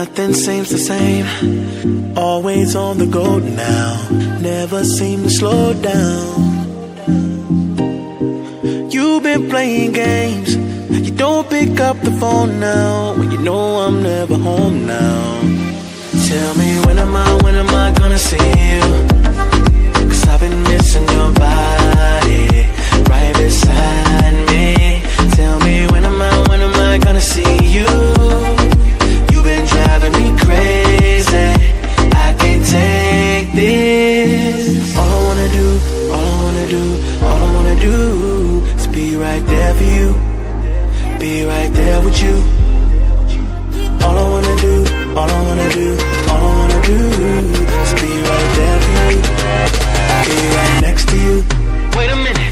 Nothing seems the same, always on the go now, never seem to slow down. You've been playing games, you don't pick up the phone now, when you know I'm never home now. Tell me when am I gonna see you? 'Cause I've been missing your body, right beside me. Tell me when am I gonna see you? You've been driving me crazy, I can't take this. All I wanna do is be right there for you, be right there with you. All I wanna do is be right there for you, be right next to you. Wait a minute.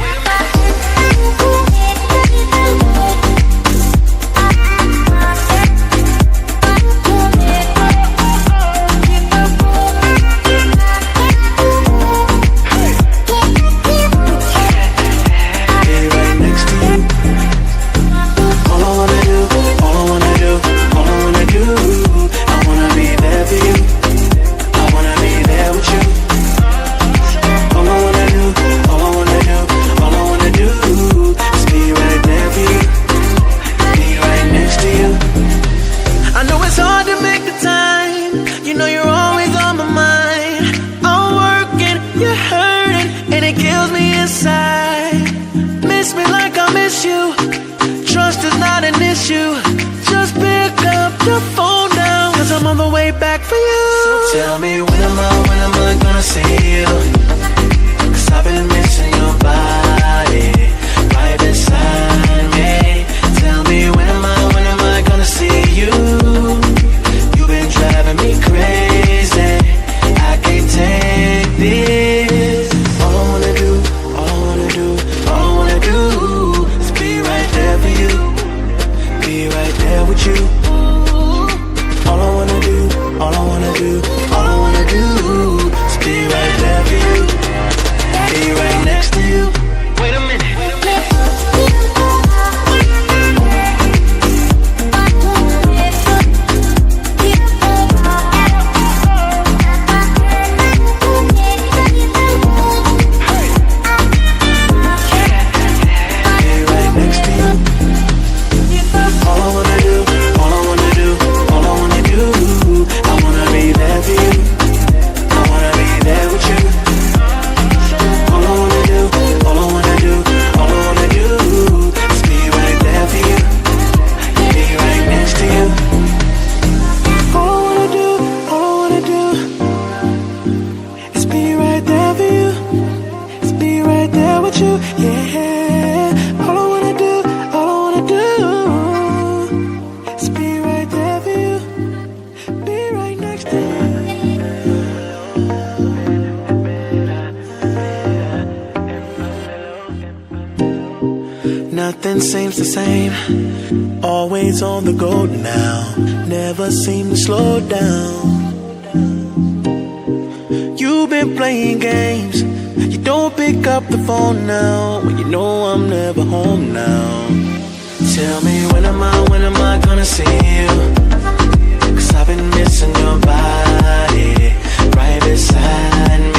Tell me when am I gonna see you? 'Cause I've been missing your body, right beside me. Tell me when am I gonna see you? You've been driving me crazy, I can't take this. All I wanna do is be right there for you, be right there with you. All I wanna do is be right there for you, be right next to you. Wait a minute. Nothing seems the same, always on the go now, never seem to slow down. You've been playing games, you don't pick up the phone now, when you know I'm never home now. Tell me when am I gonna see you? 'Cause I've been missing your body, right beside me.